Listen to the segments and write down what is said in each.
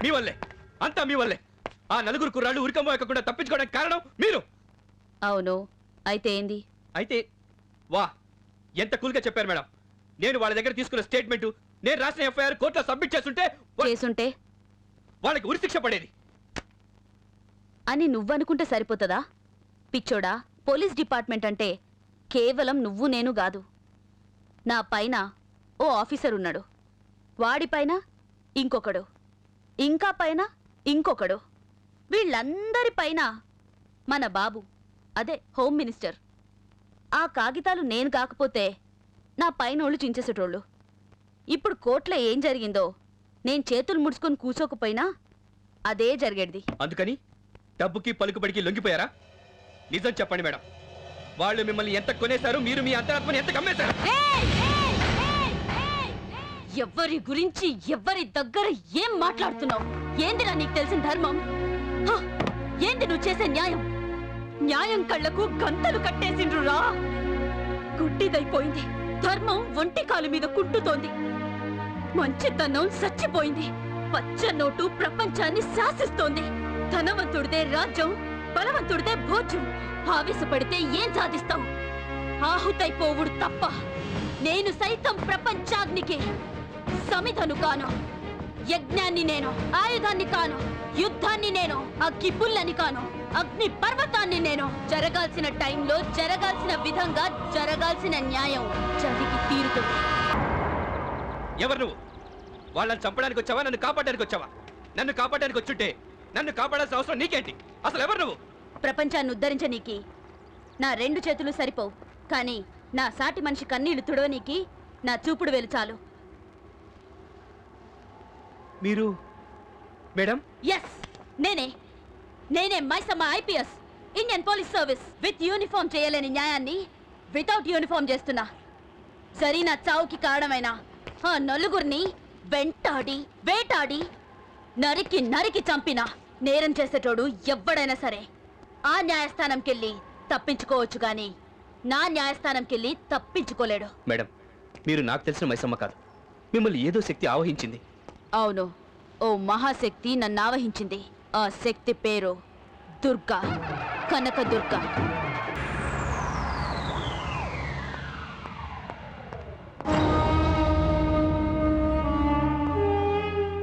మీ వల్లే, అంతా మీ వల్లే. ఆ నలుగురు కుర్రాళ్ళు ఉరికమ్మ ఎక్కకుండా తప్పించుకోవడానికి కారణం మీరు. అవును, అయితే ఏంది? అయితే వా, ఎంత కూల్గా చెప్పారు మేడం. నేను వాళ్ళ దగ్గర తీసుకున్న స్టేట్మెంట్, నేను రాసిన ఎఫ్ఐఆర్ కోర్టులో సబ్మిట్ చేస్తుంటే వాళ్ళకి ఉరిశిక్ష పడేది అని నువ్వనుకుంటే సరిపోతుందా? పిచ్చోడా, పోలీస్ డిపార్ట్మెంట్ అంటే కేవలం నువ్వు నేను కాదు. నా పైన ఓ ఆఫీసర్ ఉన్నాడు, వాడిపైన ఇంకొకడు, ఇంకా పైన ఇంకొకడు, వీళ్ళందరిపైన మన బాబు, అదే హోమ్ మినిస్టర్. ఆ కాగితాలు నేను కాకపోతే నా పైనోళ్ళు చించేసేటోళ్ళు. ఇప్పుడు కోర్టులో ఏం జరిగిందో నేను చేతులు ముడుచుకొని కూర్చోకపోయినా అదే జరిగేది. అందుకని డబ్బుకి పలుకుబడికి లొంగిపోయారా? నిజం చెప్పండి మేడం, వాళ్ళు మిమ్మల్ని ఎంత కొనేశారు, మీరు మీ అంతరాత్మని ఎంత కమ్మేశారు? ఎవరి గురించి ఎవరి దగ్గర ఏం మాట్లాడుతున్నావు? ఏందిరా నీకు తెలిసిన ధర్మం? ఏంది నువ్వు చేసే న్యాయం? న్యాయం కళ్లకు గంతలు కట్టేసిండ్రురా. గుడ్డిదైపోయింది, ధర్మం ఒంటి కాలు మీద కుంటుతోంది, మంచితనం చచ్చిపోయింది, పచ్చ నోటు ప్రపంచాన్ని శాసిస్తోంది. ధనవంతుడిదే రాజ్యం, బలవంతుడిదే భోజ్యం. ఆవేశపడితే ఏం సాధిస్తావు? ఆహుతైపోవుడు తప్ప. నేను సైతం ప్రపంచాగ్నికి సమిధను కాను, యజ్ఞాన్ని నేను, ఆయుధాన్ని కాను, యుద్ధాన్ని నేను, అగ్గి పుల్లని కాను, అగ్ని పర్వతాన్ని నేను. జరగాల్సిన టైంలో జరగాల్సిన విధంగా జరగాల్సిన న్యాయం జరిగి తీరుతుంది. ఎవరు నువ్వు? వాళ్ళని చంపడానికి వచ్చావా, నన్ను కాపాడడానికి వచ్చావా? నన్ను కాపాడడానికి వచ్చుంటే నన్ను కాపాడాల్సిన అవసరం నీకేంటి? అసలు ఎవరు నువ్వు? ప్రపంచాన్ని ఉద్ధరించనీకి నా 2 చేతులు సరిపోవు, కానీ నా సాటి మనిషి కన్నీళ్లు తుడవనీకి నా చూపుడు వేలు చాలు. మీరు మేడం? ఎస్, నేనే Maisamma IPS, Indian police service. With uniform చేయలేని న్యాయాన్ని వితౌట్ యూనిఫామ్ చేస్తున్నా. సరైన చావుకి కారణమైన ఆ నలుగురిని వెంటాడి వేటాడి నరికి చంపిన నేరం చేసేటోడు ఎవ్వడైనా సరే ఆ న్యాయస్థానంకెళ్ళి తప్పించుకోవచ్చు, గాని నా న్యాయస్థానంకెళ్ళి తప్పించుకోలేడు. మేడం, మీరు నాకు తెలిసిన మైసమ్మ కాదు, మిమ్మల్ని ఏదో శక్తి ఆవహించింది. అవును, ఓ మహాశక్తి నన్ను ఆవహించింది. ఆ శక్తి పేరు దుర్గా, కనక దుర్గా.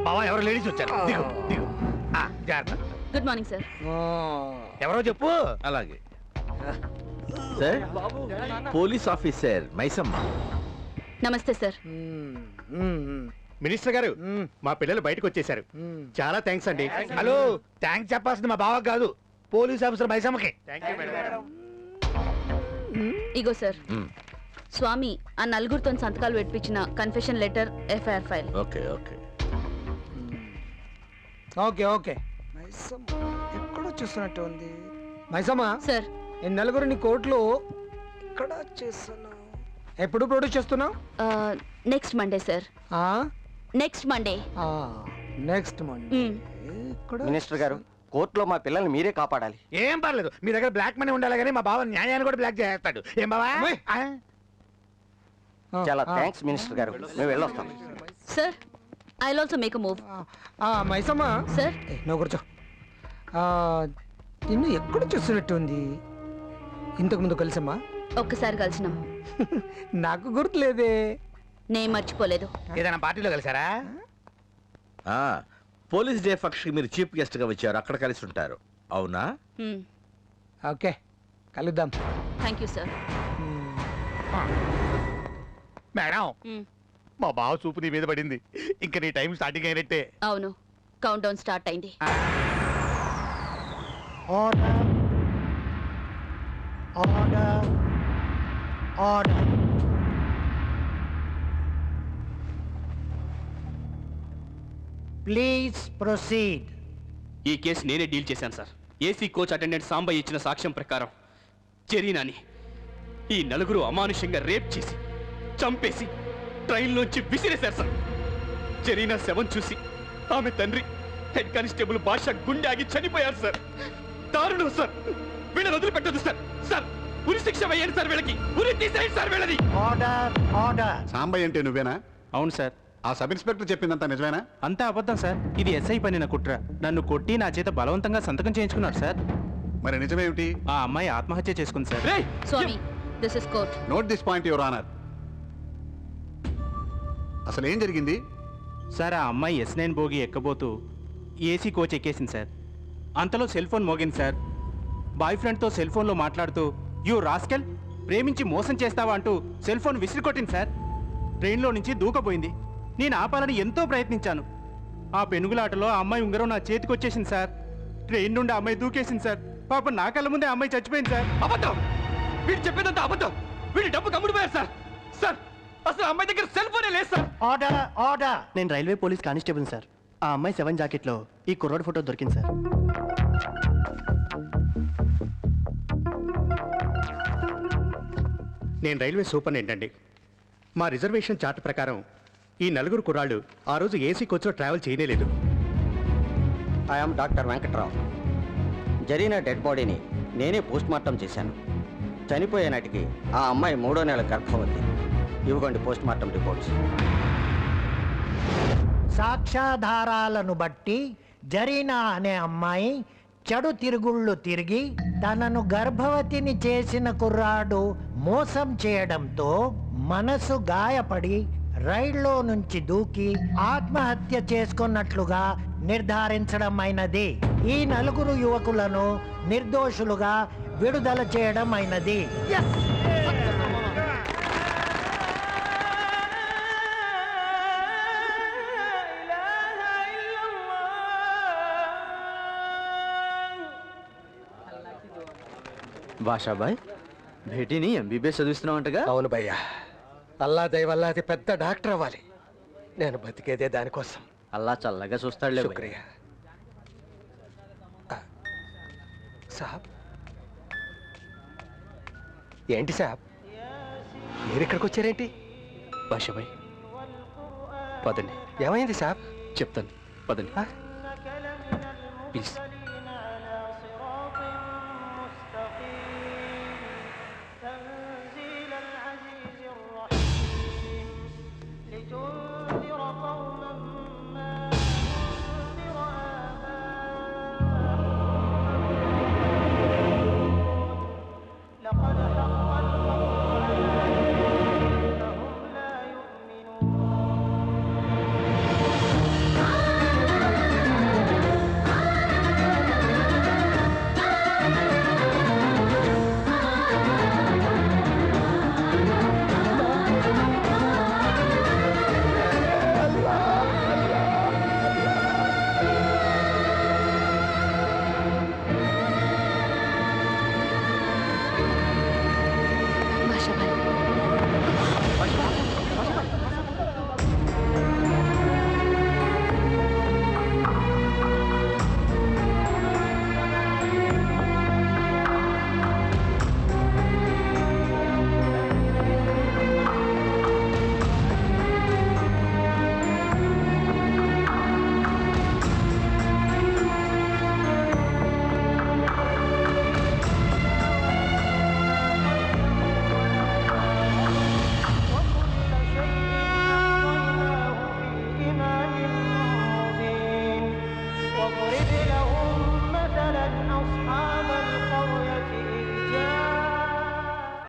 బావా, ఎవరు లేడీస్ వచ్చారు? దిగు దిగు. జాగ్రత్త. Good morning sir. ఎవరో చెప్పు. అలాగే సార్, పోలీస్ ఆఫీసర్ మైసమ్మ. నమస్తే సార్. మినిస్టర్ గారు, మా పిల్లలు బయటకు వచ్చేసారు. చాలా థ్యాంక్స్ అండి. హలో, థ్యాంక్స్ చెప్పాల్సింది మా బావకు కాదు, పోలీస్ ఆఫీసర్ మైసమ్మకి. ఇగో సార్, స్వామి ఆ నలుగురితో సంతకాలు పెట్టించిన confession letter, FIR file. Okay okay okay okay. Maisamma ఎక్కడో చూస్తున్నట్టు ఉంది. మైసమ్మ సార్, నేను నలుగురిని కోర్టులో ఎక్కడ చేస్తున్నావు? ఎప్పుడు ప్రొడ్యూస్ చేస్తున్నావు? Next Monday sir. Next Monday. Next Monday. Minister గారు, కోర్టులో మా పిల్లల్ని మీరే కాపాడాలి. ఏం పర్లేదు, మీ దగ్గర బ్లాక్ మనీ ఉండాలి కానీ మా బావ న్యాయాన్ని కూడా బ్లాక్ చేస్తాడు. ఏం బావా? చాలా థ్యాంక్స్ మినిస్టర్ గారు, మేము వెళ్ళొస్తాం. Sir, I will also make a move. Maisamma sir, నువ్వు కూర్చో. నిన్ను ఎక్కడ చూస్తున్నట్టు ఉంది? ఇంతకు ముందు కలిసమ్మా? ఒక్కసారి కలిసినాం. నాకు గుర్తులేదే. నేను మర్చిపోలేదు. ఏదైనా పార్టీలో కలిసారా? పోలీస్ డే ఫంక్షన్ మీరు చీఫ్ గెస్ట్ గా వచ్చారు, అక్కడ కలిసి ఉంటారు. అవునా? ఓకే, కలుద్దాం. Thank you sir. మేడం, మా బావ చూపు నీ మీద పడింది. ఇంకా నీ టైం స్టార్టింగ్ అయినట్టే. అవును, కౌంట్ డౌన్ స్టార్ట్ అయింది. Order order order. Please proceed. ఈ కేసు నేనే డీల్ చేశాను sir. AC coach attendant Sambaiah ఇచ్చిన సాక్ష్యం ప్రకారం జరీనాని ఈ నలుగురు అమానుషంగా రేప్ చేసి చంపేసి ట్రైన్లోంచి విసిరేశారు సార్. జరీనా శవం చూసి ఆమె తండ్రి హెడ్ కానిస్టేబుల్ భాష గుండె ఆగి చనిపోయారు సార్. దారుణం సార్, వీళ్ళని వదిలిపెట్టదు సార్. సార్, ఉరి శిక్ష వేయండి సార్, వీళ్ళకి ఉరి తీసేయండి సార్ వీళ్ళని. Order order. సాంబయ్య అంటే నువ్వేనా? అవును సార్, ఆ సబ్ ఇన్స్పెక్టర్ చెప్పిందంతా నిజమేనా? అంతా అబద్ధం సార్. ఇది ఎస్ఐ పనిన కుట్ర. నన్ను కొట్టి నా చేత బలవంతంగా సంతకం చేయించుకున్నాడు సార్. మరి నిజమేమిటి? ఆ అమ్మాయి ఆత్మహత్య చేసుకుంది సార్. రేయ్! Swami, this is court. Note this point your honour. అసలు ఏం జరిగింది? సార్ ఆ అమ్మాయి S9 బోగి ఎక్కబోతూ ఏసీ కోచ్ ఎక్కేసింది సార్. అంతలో సెల్ ఫోన్ మోగింది సార్. బాయ్ ఫ్రెండ్తో సెల్ ఫోన్లో మాట్లాడుతూ యూ రాస్కెల్, ప్రేమించి మోసం చేస్తావా అంటూ సెల్ ఫోన్ విసిరికొట్టింది సార్. ట్రైన్లో నుంచి దూకపోయింది. నేను ఆపాలని ఎంతో ప్రయత్నించాను. ఆ పెనుగులాటలో ఆ అమ్మాయి ఉంగరం నా చేతికి వచ్చేసింది సార్. ట్రైన్ నుండి ఆ అమ్మాయి దూకేసింది సార్. పాప నా కళ్ళ ముందే ఆ అమ్మాయి చచ్చిపోయింది సార్. అబద్ధం! వీడు చెప్పేదంతా అబద్ధం. వీడి డబ్బు కమ్ముడిపోయారు సార్. సార్, అసలు అమ్మాయి దగ్గర సెల్ ఫోనే లేదు సార్. Order order. నేను రైల్వే పోలీస్ కానిస్టేబుల్ సార్. ఆ అమ్మాయి 7 జాకెట్లో ఈ కుర్రోడ్ ఫోటో దొరికింది సార్. నేను రైల్వే సూపరింటెండెంట్ అండి. మా రిజర్వేషన్ చార్ట్ ప్రకారం ఈ నలుగురు కుర్రాళ్ళు ఆ రోజు ఏసీ కోచ్లో ట్రావెల్ చేయలేదు. I'm doctor Venkatrao. జరిగిన డెడ్ బాడీని నేనే పోస్ట్ మార్టం చేశాను. చనిపోయే నాటికి ఆ అమ్మాయి 3వ నెల గర్భవతి. ఇవ్వండి పోస్ట్ మార్టం రిపోర్ట్స్. సాక్ష్యాధారాలను బట్టి జరీనా అనే అమ్మాయి చెడు తిరుగుళ్ళు తిరిగి తనను గర్భవతిని చేసిన కుర్రాడు మోసం చేయడంతో మనసు గాయపడి రైల్లో నుంచి దూకి ఆత్మహత్య చేసుకున్నట్లుగా నిర్ధారించడం అయినది. ఈ నలుగురు యువకులను నిర్దోషులుగా విడుదల చేయడం అయినది. భాషాబాయ్, భేటీని MBBS చదివిస్తున్నావంటగా? అవును భయ్యా, అల్లా దయ వల్ల అది పెద్ద డాక్టర్ అవ్వాలి. నేను బతికేదే దానికోసం. అల్లా చల్లగా చూస్తాడులే. శుక్రియా. సాబ్, ఏంటి సాబ్ మీరు ఇక్కడికి వచ్చారేంటి? భాషాబాయ్, పదండి. ఏమైంది సాబ్? చెప్తాను, పదండి ఆ? ప్లీజ్.